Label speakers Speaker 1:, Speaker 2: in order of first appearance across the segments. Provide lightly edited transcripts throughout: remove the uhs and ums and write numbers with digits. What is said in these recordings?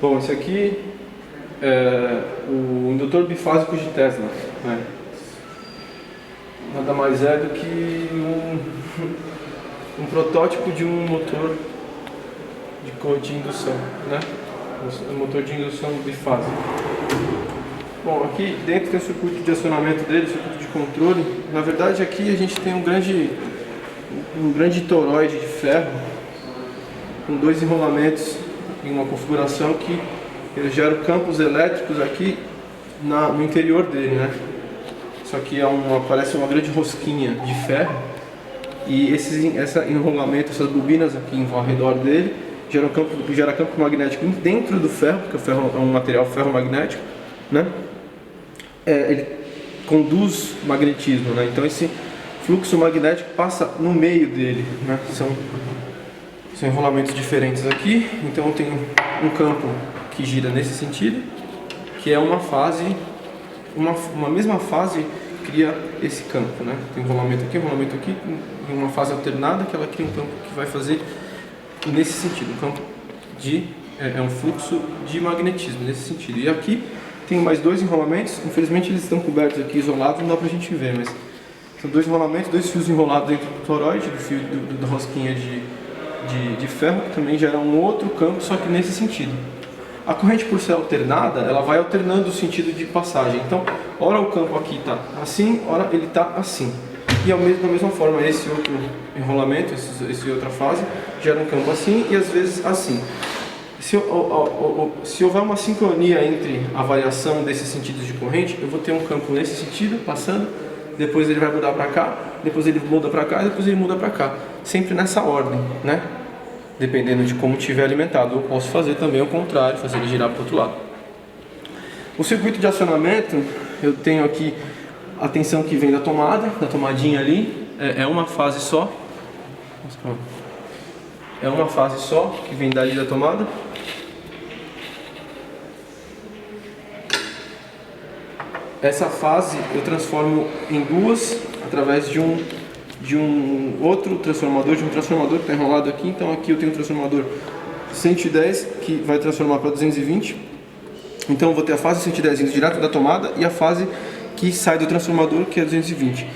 Speaker 1: Bom, esse aqui é o indutor bifásico de Tesla, né? Nada mais é do que um protótipo de um motor de indução, né? Um motor de indução bifásico. Bom, aqui dentro tem o circuito de acionamento dele, o circuito de controle. Na verdade, aqui a gente tem um grande toroide de ferro com dois enrolamentos em uma configuração que ele gera campos elétricos aqui no interior dele, né? Isso aqui parece uma grande rosquinha de ferro e esse enrolamento, essas bobinas aqui ao redor dele gera campo magnético dentro do ferro, porque o ferro é um material ferromagnético, né? Ele conduz magnetismo, né? Então esse fluxo magnético passa no meio dele, né? São enrolamentos diferentes aqui. Então eu tenho um campo que gira nesse sentido, que é uma fase, uma mesma fase cria esse campo, né? Tem um enrolamento aqui, em uma fase alternada que ela cria um campo que vai fazer nesse sentido, um campo é um fluxo de magnetismo nesse sentido. E aqui tem mais dois enrolamentos, infelizmente eles estão cobertos aqui, isolados, não dá pra gente ver, mas são dois enrolamentos, dois fios enrolados dentro do toroide, do fio da rosquinha de ferro, que também gera um outro campo, só que nesse sentido. A corrente, por ser alternada, ela vai alternando o sentido de passagem. Então, ora o campo aqui está assim, ora ele está assim. E da mesma forma, esse outro enrolamento, essa outra fase, gera um campo assim e às vezes assim. Se houver uma sincronia entre a variação desses sentidos de corrente, eu vou ter um campo nesse sentido, passando, depois ele vai mudar para cá, depois ele muda para cá, depois ele muda para cá. Sempre nessa ordem, né? Dependendo de como estiver alimentado. Eu posso fazer também o contrário, fazer ele girar para o outro lado. O circuito de acionamento, eu tenho aqui a tensão que vem da tomadinha ali, é uma fase só. É uma fase só que vem dali da tomada. Essa fase eu transformo em duas através de um outro transformador, que está enrolado aqui. Então aqui eu tenho um transformador 110 que vai transformar para 220. Então eu vou ter a fase 110 indo direto da tomada e a fase que sai do transformador, que é 220.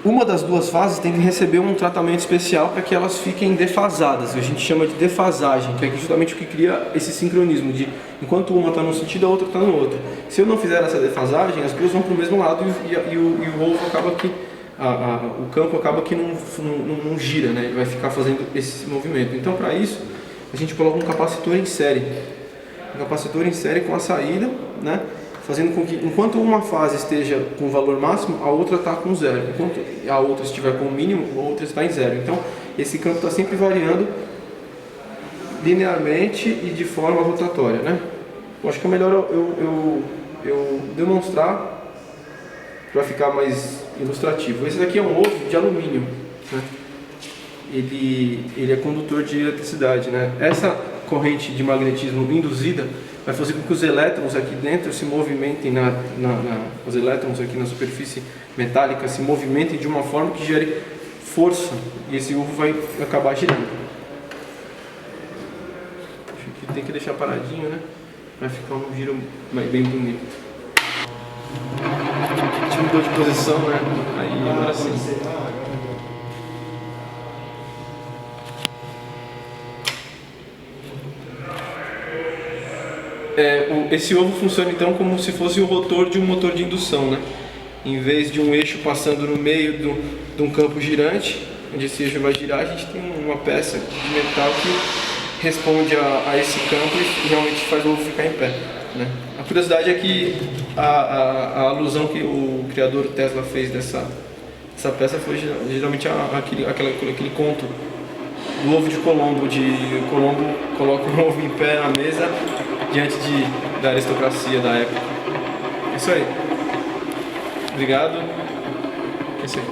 Speaker 1: Uma das duas fases tem que receber um tratamento especial para que elas fiquem defasadas. A gente chama de defasagem, que é justamente o que cria esse sincronismo de enquanto uma está num sentido, a outra está no outro. Se eu não fizer essa defasagem, as duas vão para o mesmo lado e o ovo acaba que o campo acaba que não gira, né? Ele vai ficar fazendo esse movimento. Então, para isso, a gente coloca um capacitor em série. Um capacitor em série com a saída, né? Fazendo com que, enquanto uma fase esteja com o valor máximo, a outra está com zero. Enquanto a outra estiver com o mínimo, a outra está em zero. Então, esse campo está sempre variando linearmente e de forma rotatória, né? Eu acho que é melhor eu demonstrar para ficar mais ilustrativo. Esse daqui é um ovo de alumínio, né? Ele é condutor de eletricidade, né? Essa corrente de magnetismo induzida vai fazer com que os elétrons aqui dentro se movimentem, os elétrons aqui na superfície metálica se movimentem de uma forma que gere força e esse ovo vai acabar girando. Acho que tem que deixar paradinho, né? Vai ficar um giro bem bonito. Aqui mudou de posição, né? Aí agora sim. Esse ovo funciona então como se fosse o rotor de um motor de indução, né? Em vez de um eixo passando no meio de um campo girante, onde esse eixo vai girar, a gente tem uma peça de metal que responde a esse campo e realmente faz o ovo ficar em pé, né? A curiosidade é que a alusão que o criador Tesla fez dessa peça foi geralmente aquele conto do ovo de Colombo, Colombo coloca um ovo em pé na mesa diante da aristocracia da época. É isso aí. Obrigado. É isso aí.